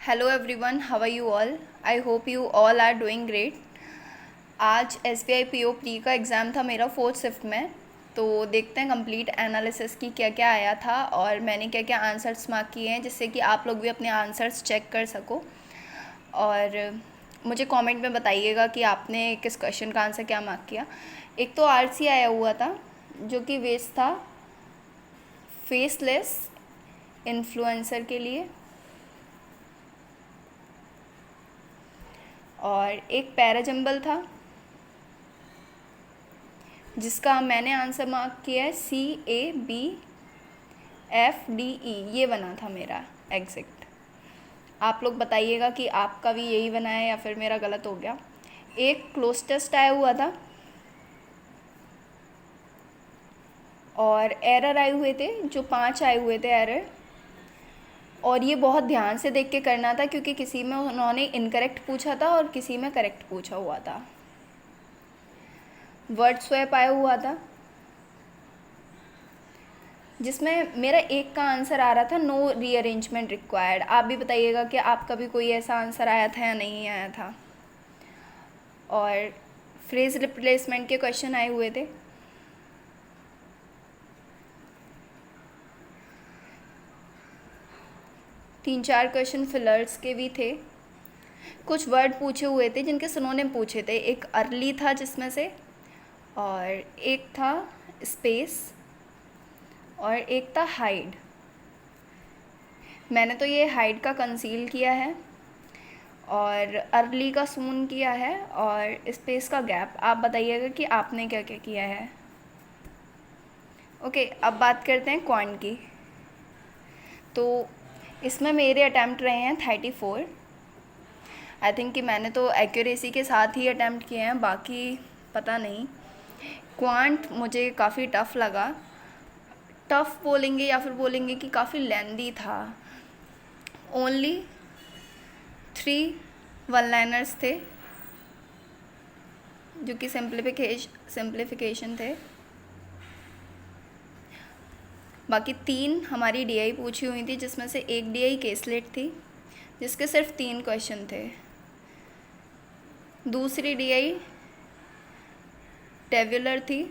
Hello everyone, how are you all? I hope you all are doing great. आज SBI PO pre का exam था मेरा fourth shift में। तो देखते हैं कंप्लीट एनालिसिस की क्या क्या आया था और मैंने क्या क्या आंसर्स मार्क किए हैं, जिससे कि आप लोग भी अपने आंसर्स चेक कर सको। और मुझे कमेंट में बताइएगा कि आपने किस क्वेश्चन का आंसर क्या मार्क किया। एक तो RC आया हुआ था, जो कि वेस्ट था फेसलेस इन्फ्लुएंसर के लिए। और एक पैराजंबल था, जिसका मैंने आंसर मार्क किया है CABFDE। ये बना था मेरा एग्जैक्ट। आप लोग बताइएगा कि आपका भी यही बना है या फिर मेरा गलत हो गया। एक क्लोज टेस्ट आया हुआ था और एरर आए हुए थे, जो 5 आए हुए थे एरर। और ये बहुत ध्यान से देख के करना था, क्योंकि किसी में उन्होंने इनकरेक्ट पूछा था और किसी में करेक्ट पूछा हुआ था। वर्ड स्वैप आया हुआ था, जिसमें मेरा एक का आंसर आ रहा था नो रीअरेंजमेंट रिक्वायर्ड। आप भी बताइएगा कि आपका भी कोई ऐसा आंसर आया था या नहीं आया था। और फ्रेज रिप्लेसमेंट के क्वेश्चन आए हुए थे। तीन चार क्वेश्चन फिलर्स के भी थे। कुछ वर्ड पूछे हुए थे जिनके सिनोनिम पूछे थे। एक अर्ली था जिसमें से, और एक था स्पेस, और एक था हाइड। मैंने तो ये हाइड का कंसील किया है, और अर्ली का सून किया है, और स्पेस का गैप। आप बताइएगा कि आपने क्या क्या किया है। ओके, अब बात करते हैं क्वांट की। तो इसमें मेरे अटैम्प्ट रहे हैं 34। आई थिंक कि मैंने तो एक्यूरेसी के साथ ही अटैम्प्ट किए हैं, बाकी पता नहीं। क्वांट मुझे काफ़ी टफ़ लगा। टफ़ बोलेंगे या फिर बोलेंगे कि काफ़ी लेंदी था। ओनली 3 वन लाइनर्स थे, जो कि सिंप्लीफिकेशन थे। बाकी 3 हमारी DI पूछी हुई थी, जिसमें से एक DI केसलेट थी, जिसके सिर्फ 3 क्वेश्चन थे। दूसरी DI टेबुलर थी,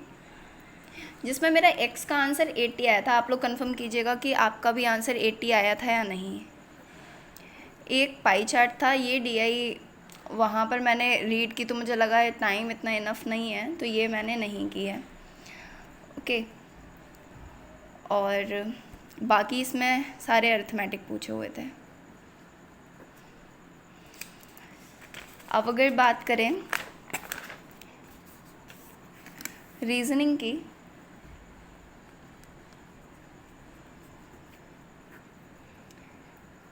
जिसमें मेरा X का आंसर 80 आया था। आप लोग कंफर्म कीजिएगा कि आपका भी आंसर 80 आया था या नहीं। एक पाई चार्ट था, ये DI वहाँ पर मैंने रीड की तो मुझे लगा टाइम इतना इनफ नहीं है, तो ये मैंने नहीं की है। ओके, और बाकी इसमें सारे अर्थमेटिक पूछे हुए थे। अब अगर बात करें रीजनिंग की,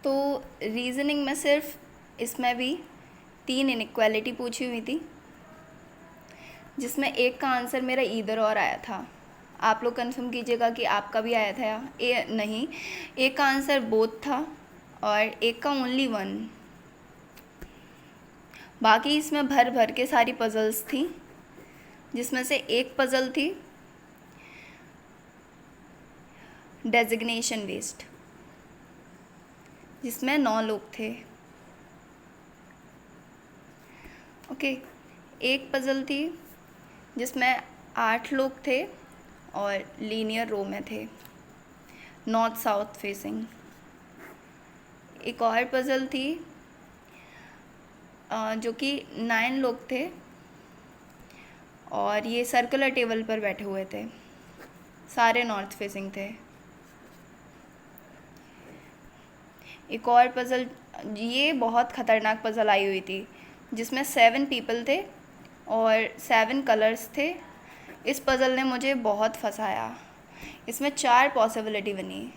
तो रीजनिंग में सिर्फ इसमें भी 3 इनइक्वालिटी पूछी हुई थी, जिसमें एक का आंसर मेरा ईदर और आया था। आप लोग कंफर्म कीजिएगा कि आपका भी आया था या नहीं। एक का आंसर बोथ था और एक का ओनली 1। बाकी इसमें भर भर के सारी पजल्स थी, जिसमें से एक पजल थी डेजिग्नेशन वेस्ट, जिसमें 9 लोग थे। ओके, एक पजल थी जिसमें 8 लोग थे और लीनियर रो में थे, नॉर्थ साउथ फेसिंग। एक और पजल थी जो कि 9 लोग थे और ये सर्कुलर टेबल पर बैठे हुए थे, सारे नॉर्थ फेसिंग थे। एक और पज़ल, ये बहुत ख़तरनाक पज़ल आई हुई थी, जिसमें 7 पीपल थे और 7 कलर्स थे। इस पज़ल ने मुझे बहुत फंसाया। इसमें 4 पॉसिबिलिटी बनी,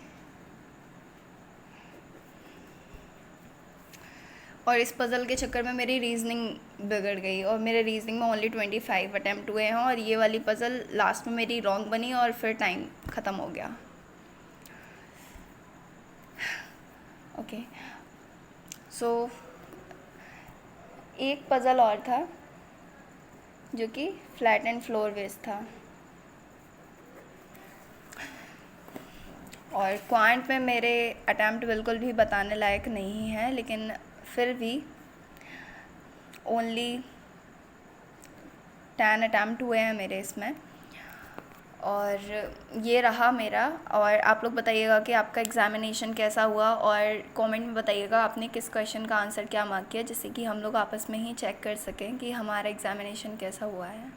और इस पज़ल के चक्कर में मेरी रीजनिंग बिगड़ गई, और मेरे रीजनिंग में ओनली 25 अटैम्प्ट हुए हैं, और ये वाली पज़ल लास्ट में मेरी रॉन्ग बनी और फिर टाइम ख़त्म हो गया। ओके, सो एक पज़ल और था, जो कि फ्लैट एंड फ्लोर बेस्ड था। और क्वांट में मेरे अटैम्प्ट बिल्कुल भी बताने लायक नहीं है, लेकिन फिर भी ओनली 10 अटैम्प्ट हुए हैं मेरे इसमें। और ये रहा मेरा। और आप लोग बताइएगा कि आपका एग्ज़ामिनेशन कैसा हुआ, और कमेंट में बताइएगा आपने किस क्वेश्चन का आंसर क्या मार्क किया, जिससे कि हम लोग आपस में ही चेक कर सकें कि हमारा एग्ज़ामिनेशन कैसा हुआ है।